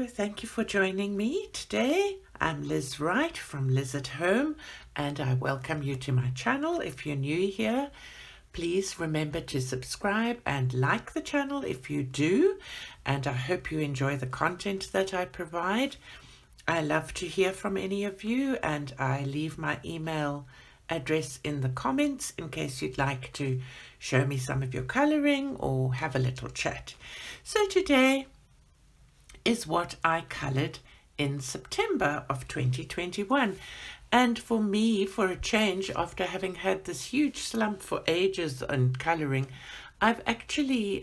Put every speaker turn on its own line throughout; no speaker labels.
thank you for joining me today. I'm Liz Wright from Liz at Home, and I welcome you to my channel. If you're new here, please remember to subscribe and like the channel if you do, and I hope you enjoy the content that I provide. I love to hear from any of you, and I leave my email address in the comments in case you'd like to show me some of your coloring or have a little chat. So today is what I colored in September of 2021, and for me, for a change, after having had this huge slump for ages on coloring, I've actually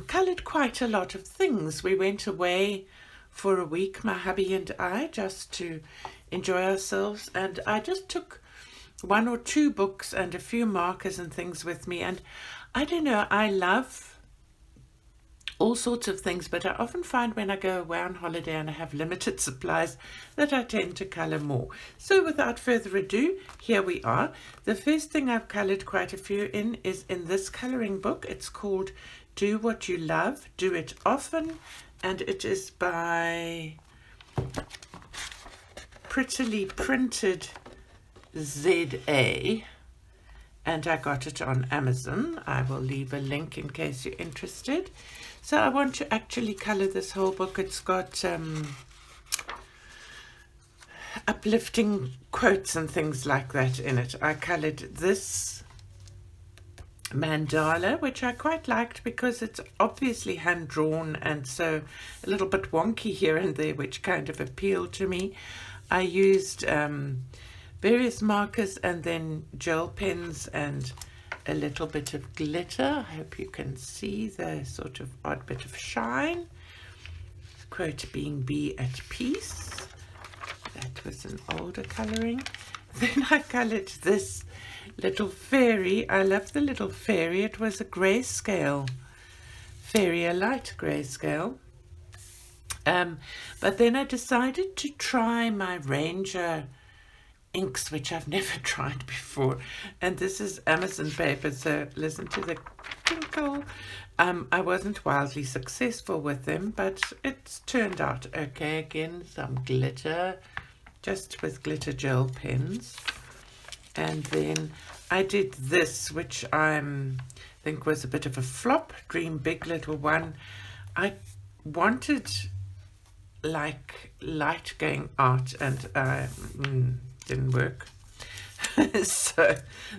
colored quite a lot of things. We went away for a week, my hubby and I, just to enjoy ourselves, and I just took 1 or 2 books and a few markers and things with me. And I don't know, I love all sorts of things, but I often find when I go away on holiday and I have limited supplies that I tend to color more. So without further ado, here we are. The first thing I've colored quite a few in is in this coloring book. It's called Do What You Love, Do It Often, and it is by Prettily Printed ZA, and I got it on Amazon. I will leave a link in case you're interested. So I want to actually color this whole book. It's got uplifting quotes and things like that in it. I colored this mandala, which I quite liked because it's obviously hand-drawn and so a little bit wonky here and there, which kind of appealed to me. I used various markers and then gel pens and a little bit of glitter. I hope you can see the sort of odd bit of shine. Quote being "Be at peace." That was an older coloring. Then I colored this little fairy. I love the little fairy. It was a grayscale fairy, a light grayscale. But then I decided to try my Ranger inks, which I've never tried before, and this is Amazon paper, so listen to the tinkle. I wasn't wildly successful with them, but it's turned out okay. Again, some glitter, just with glitter gel pens. And then I did this, which I think was a bit of a flop, Dream Big Little One. I wanted like light going out, and didn't work. So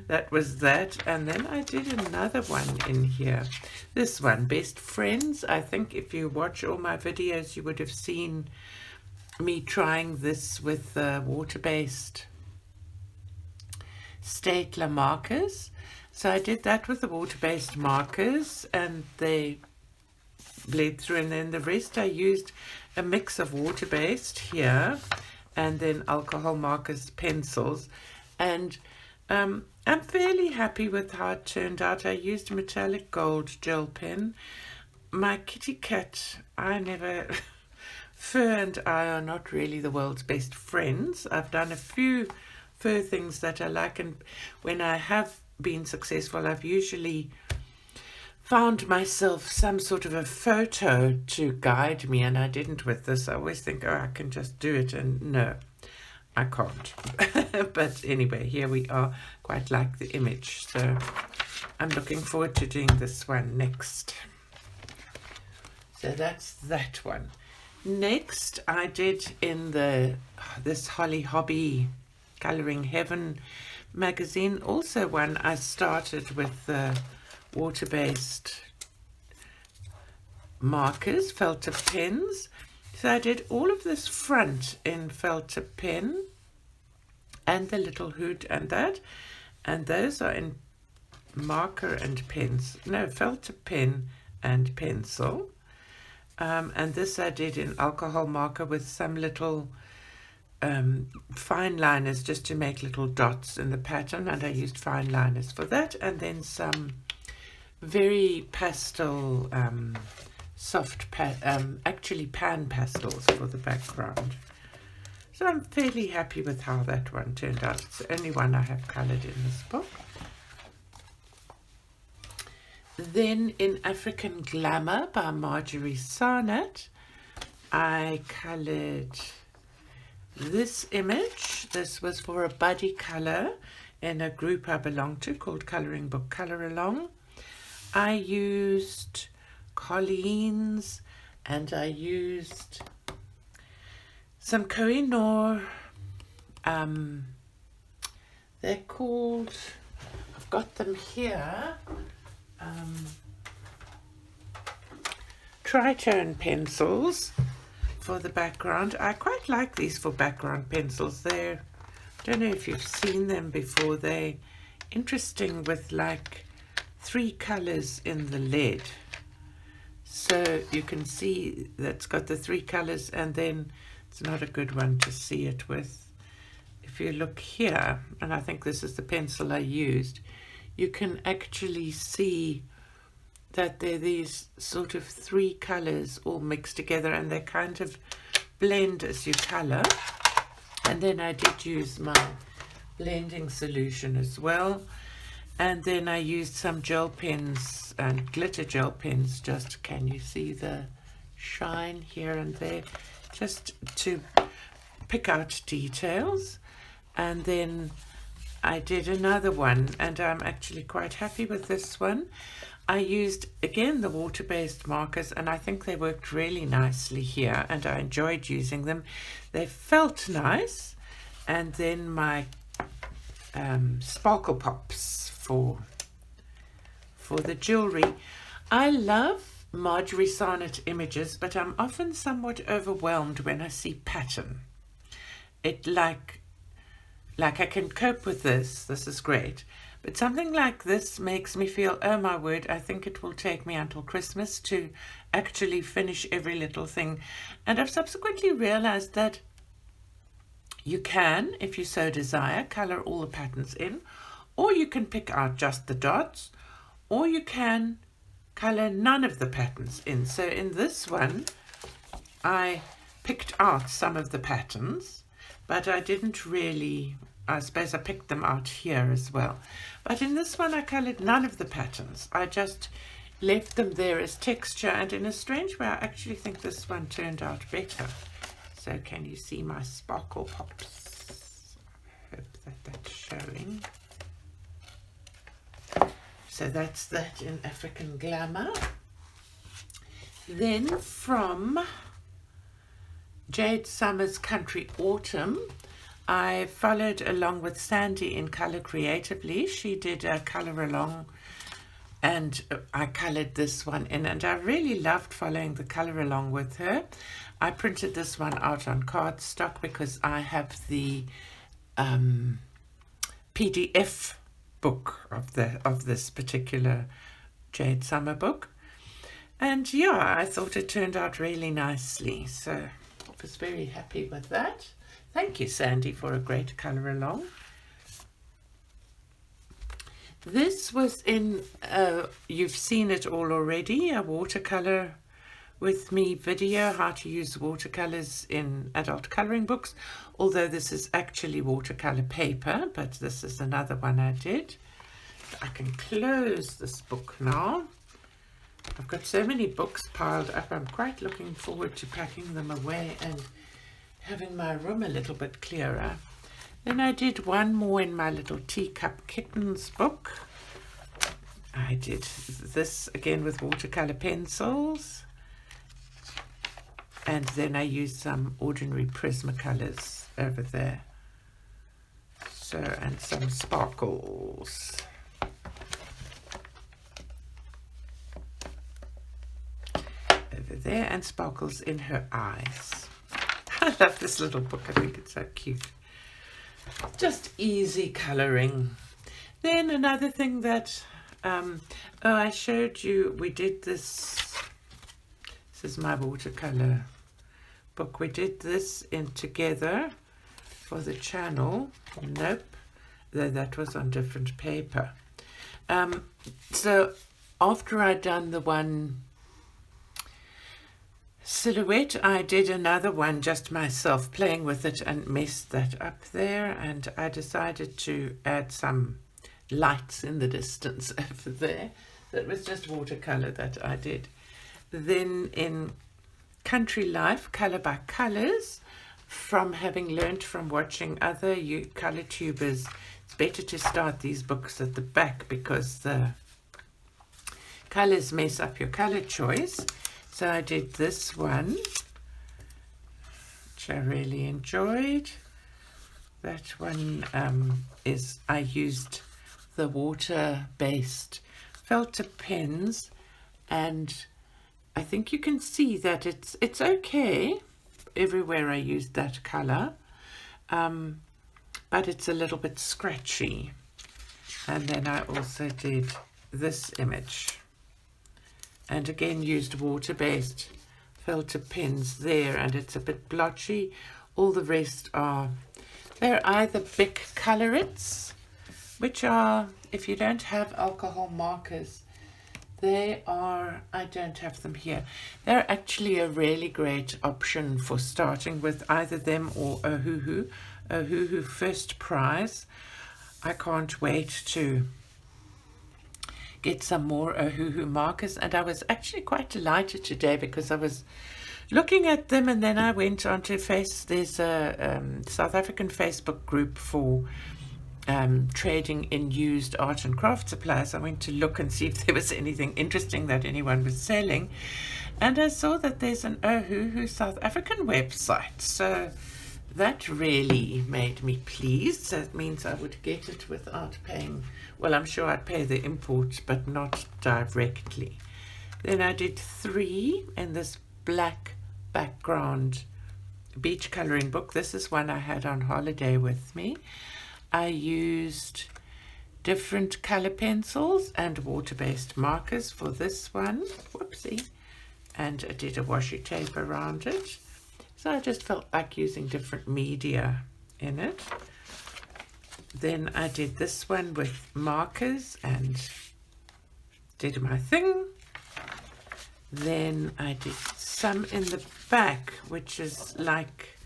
that was that. And then I did another one in here, this one, Best Friends. I think if you watch all my videos you would have seen me trying this with water-based Staedtler markers. So I did that with the water-based markers and they bled through, and then the rest I used a mix of water-based here and then alcohol markers, pencils, and I'm fairly happy with how it turned out. I used a metallic gold gel pen. My kitty cat, Fur and I are not really the world's best friends. I've done a few fur things that I like, and when I have been successful, I've usually found myself some sort of a photo to guide me, and I didn't with this. I always think, oh, I can just do it, and no, I can't. But anyway, here we are. Quite like the image, so I'm looking forward to doing this one next. So that's that one. Next, I did in this Holly Hobby Coloring Heaven magazine, also one I started with the water-based markers, felter pens. So I did all of this front in felter pen and the little hood and that, and those are in marker and pens, no, felter pen and pencil. And this I did in alcohol marker with some little fine liners just to make little dots in the pattern, and I used fine liners for that, and then some very pastel soft actually pan pastels for the background. So I'm fairly happy with how that one turned out. It's the only one I have colored in this book. Then in African Glamour by Marjorie Sarnat, I colored this image. This was for a buddy color in a group I belong to called Coloring Book Color Along. I used Colleen's and I used some Koh-i-Noor. They're called, I've got them here, tritone pencils for the background. I quite like these for background pencils. I don't know if you've seen them before. They're interesting with like 3 colors in the lead. So you can see that's got the 3 colors, and then it's not a good one to see it with. If you look here, and I think this is the pencil I used, you can actually see that there are these sort of 3 colors all mixed together, and they kind of blend as you color. And then I did use my blending solution as well. And then I used some gel pens and glitter gel pens, just, can you see the shine here and there, just to pick out details. And then I did another one, and I'm actually quite happy with this one. I used again the water-based markers, and I think they worked really nicely here, and I enjoyed using them. They felt nice. And then my sparkle pops for the jewelry. I love Marjorie Sarnat images, but I'm often somewhat overwhelmed when I see pattern. It like I can cope with this is great, but something like this makes me feel, oh my word, I think it will take me until Christmas to actually finish every little thing. And I've subsequently realized that you can, if you so desire, color all the patterns in, or you can pick out just the dots, or you can color none of the patterns in. So in this one, I picked out some of the patterns, but I didn't really, I suppose I picked them out here as well. But in this one, I colored none of the patterns. I just left them there as texture, and in a strange way, I actually think this one turned out better. So can you see my sparkle pops? I hope that that's showing. So that's that in African Glamour. Then from Jade Summer's Country Autumn, I followed along with Sandy in Color Creatively. She did a color along, and I colored this one in, and I really loved following the color along with her. I printed this one out on cardstock because I have the PDF book of this particular Jade Summer book, and yeah, I thought it turned out really nicely, so I was very happy with that. Thank you, Sandy, for a great color along. This was in you've seen it all already, a watercolor with me video, how to use watercolors in adult coloring books, although this is actually watercolor paper, but this is another one I did. I can close this book now. I've got so many books piled up. I'm quite looking forward to packing them away and having my room a little bit clearer. Then I did one more in my little Teacup Kittens book. I did this again with watercolor pencils. And then I used some ordinary Prismacolors over there. So, and some sparkles. Over there, and sparkles in her eyes. I love this little book. I think it's so cute. Just easy coloring. Then another thing that, I showed you, we did this. This is my watercolor book. We did this in together for the channel. Nope, though that was on different paper. So after I'd done the one silhouette, I did another one just myself, playing with it, and messed that up there, and I decided to add some lights in the distance over there. That was just watercolor that I did. Then in Country Life, Color by Colors, from having learned from watching other color tubers. It's better to start these books at the back because the colors mess up your color choice. So I did this one, which I really enjoyed. That one I used the water-based felter pens, and I think you can see that it's okay everywhere I used that color, but it's a little bit scratchy. And then I also did this image, and again used water-based filter pens there, and it's a bit blotchy. All the rest they're either Bic Colorates, which are, if you don't have alcohol markers, I don't have them here. They're actually a really great option for starting with either them or Ohuhu First Prize. I can't wait to get some more Ohuhu markers, and I was actually quite delighted today because I was looking at them, and then I went onto there's a South African Facebook group for trading in used art and craft supplies. I went to look and see if there was anything interesting that anyone was selling, and I saw that there's an Ohuhu South African website, so that really made me pleased. So it means I would get it without paying, well, I'm sure I'd pay the import, but not directly. Then I did 3 in this black background beach coloring book. This is one I had on holiday with me. I used different color pencils and water-based markers for this one. Whoopsie. And I did a washi tape around it. So I just felt like using different media in it. Then I did this one with markers and did my thing. Then I did some in the back, which is like,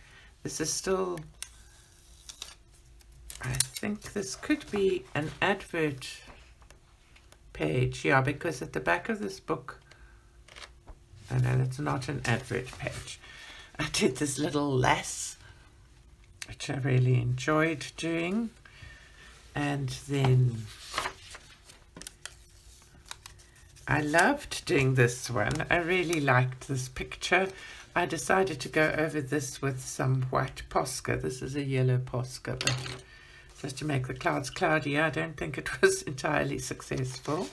this is still, I think this could be an advert page. Yeah, because at the back of this book, I know it's not an advert page. I did this little lass, which I really enjoyed doing. And then I loved doing this one. I really liked this picture. I decided to go over this with some white Posca. This is a yellow Posca, but just to make the clouds cloudy. I don't think it was entirely successful.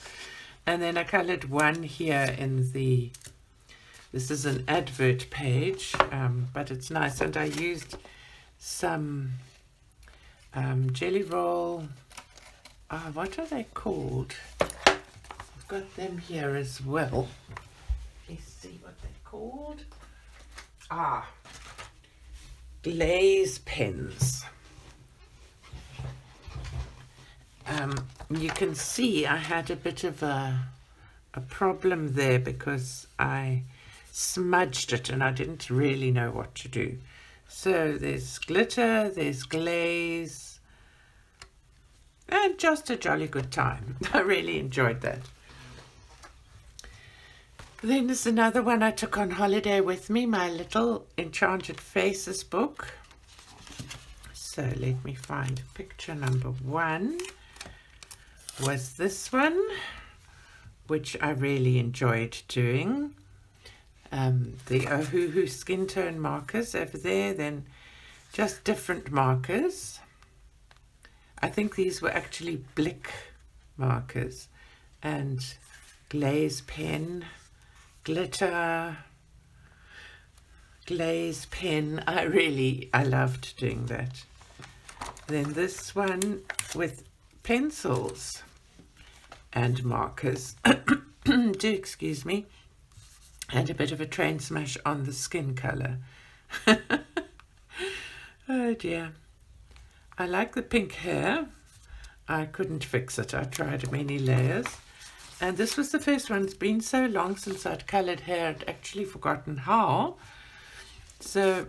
And then I colored one here in the, this is an advert page, but it's nice. And I used some jelly roll, what are they called? I've got them here as well. Let's see what they're called. Glaze pens. You can see I had a bit of a problem there because I smudged it and I didn't really know what to do. So there's glitter, there's glaze, and just a jolly good time. I really enjoyed that. Then there's another one I took on holiday with me, my little Enchanted Faces book. So let me find picture number 1. Was this one, which I really enjoyed doing. The Ohuhu skin tone markers over there, then just different markers. I think these were actually Blick markers, and glaze pen, glitter, glaze pen. I loved doing that. Then this one with pencils and markers. Do excuse me. And a bit of a train smash on the skin color. Oh dear. I like the pink hair. I couldn't fix it. I tried many layers. And this was the first one. It's been so long since I'd colored hair, I'd actually forgotten how. So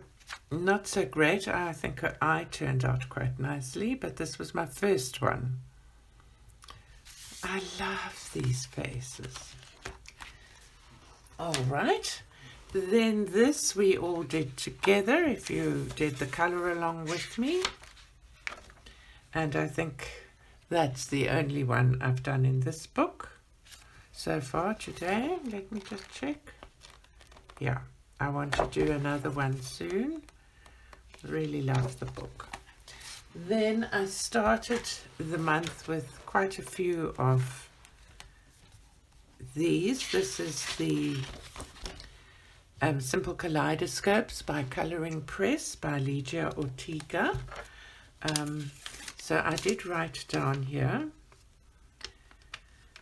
not so great. I think her eye turned out quite nicely, but this was my first one. I love these faces. All right, Then this we all did together, if you did the colour along with me. And I think that's the only one I've done in this book so far today. Let me just check. Yeah, I want to do another one soon. Really love the book. Then I started the month with quite a few of these. This is the Simple Kaleidoscopes by Coloring Press by Ligia Ortega. So I did write down here.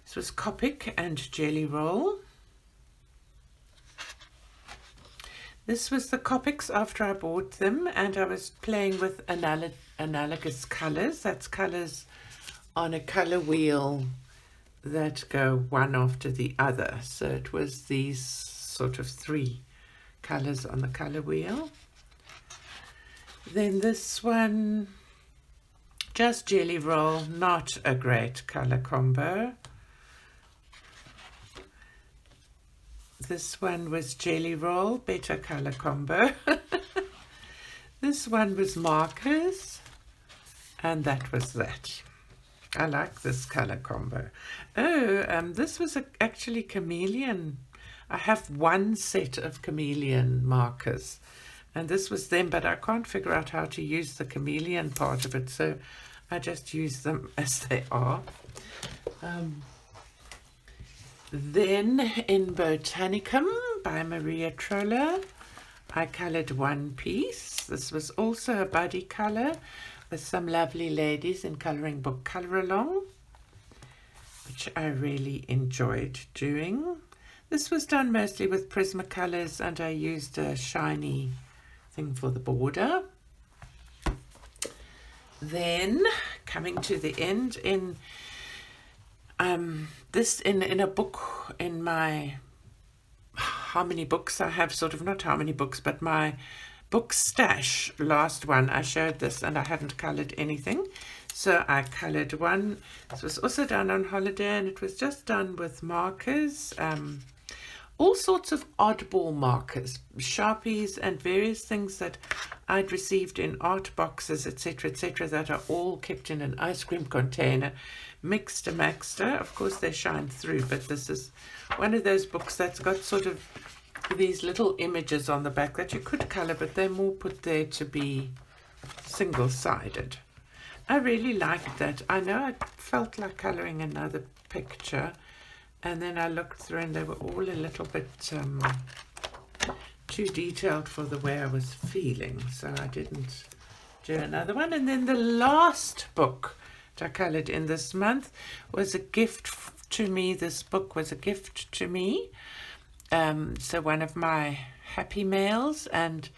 This was Copic and Jelly Roll. This was the Copics after I bought them, and I was playing with analogous colors. That's colors on a color wheel that go one after the other. So it was these sort of 3 colors on the color wheel. Then this one, just Jelly Roll, not a great color combo. This one was Jelly Roll, better color combo. This one was markers, and that was that. I like this color combo. This was actually chameleon. I have one set of chameleon markers, and this was them, but I can't figure out how to use the chameleon part of it, so I just use them as they are. Then in Botanicum by Maria Trolle, I coloured one piece. This was also a buddy colour with some lovely ladies in colouring book Colour Along, which I really enjoyed doing. This was done mostly with Prismacolors, and I used a shiny thing for the border. Then coming to the end, in this in a book, in my how many books I have, sort of, not how many books, but my book stash, last one, I showed this and I hadn't coloured anything, so I coloured one. This was also done on holiday, and it was just done with markers, all sorts of oddball markers, Sharpies and various things that I'd received in art boxes, etc., etc., that are all kept in an ice cream container, mixed and maxter. Of course they shine through, but this is one of those books that's got sort of these little images on the back that you could colour, but they're more put there to be single-sided. I really liked that. I know I felt like colouring another picture, and then I looked through and they were all a little bit too detailed for the way I was feeling, so I didn't do another one. And then the last book that I coloured in this month was a gift to me. This book was a gift to me. So one of my happy mails, and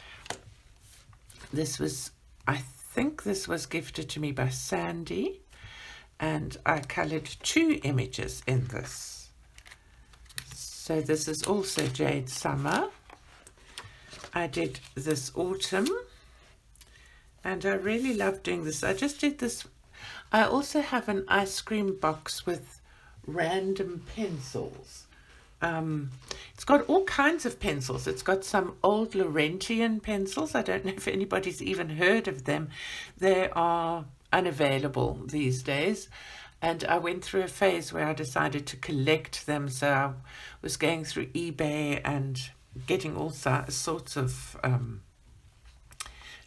this was, I think this was gifted to me by Sandy, and I coloured 2 images in this. So this is also Jade Summer. I did this autumn, and I really love doing this. I just did this. I also have an ice cream box with random pencils. It's got all kinds of pencils. It's got some old Laurentian pencils. I don't know if anybody's even heard of them. They are unavailable these days. And I went through a phase where I decided to collect them. So I was going through eBay and getting all sorts of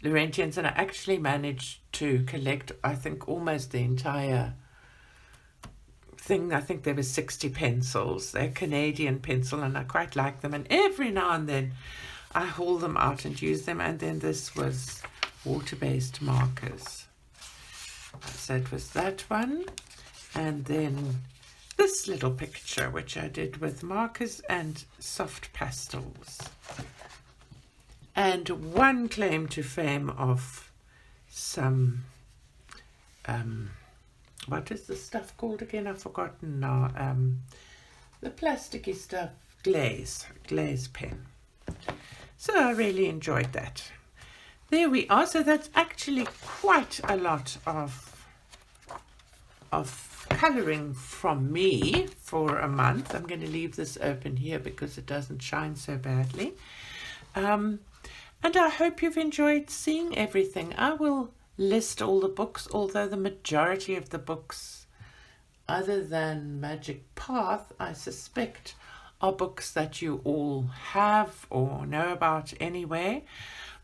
Laurentians. And I actually managed to collect, I think, almost the entire thing. I think there were 60 pencils. They're Canadian pencil, and I quite like them, and every now and then I haul them out and use them. And then this was water-based markers, so it was that one. And then this little picture, which I did with markers and soft pastels, and one claim to fame of some what is the stuff called again? I've forgotten now. The plasticky stuff, glaze pen. So I really enjoyed that. There we are. So that's actually quite a lot of colouring from me for a month. I'm going to leave this open here because it doesn't shine so badly. And I hope you've enjoyed seeing everything. I will list all the books, although the majority of the books, other than Magic Path, I suspect are books that you all have or know about anyway.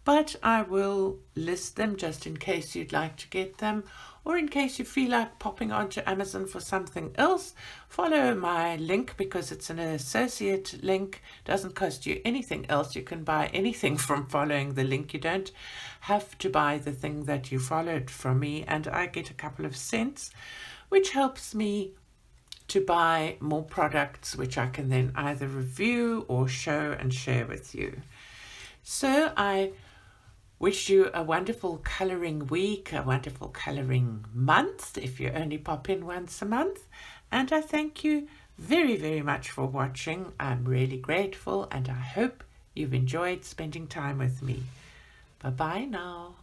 But I will list them just in case you'd like to get them, or in case you feel like popping onto Amazon for something else. Follow my link because it's an associate link. Doesn't cost you anything else. You can buy anything from following the link. You don't have to buy the thing that you followed from me, and I get a couple of cents, which helps me to buy more products, which I can then either review or show and share with you. So I wish you a wonderful colouring week, a wonderful colouring month, if you only pop in once a month. And I thank you very, very much for watching. I'm really grateful, and I hope you've enjoyed spending time with me. Bye-bye now.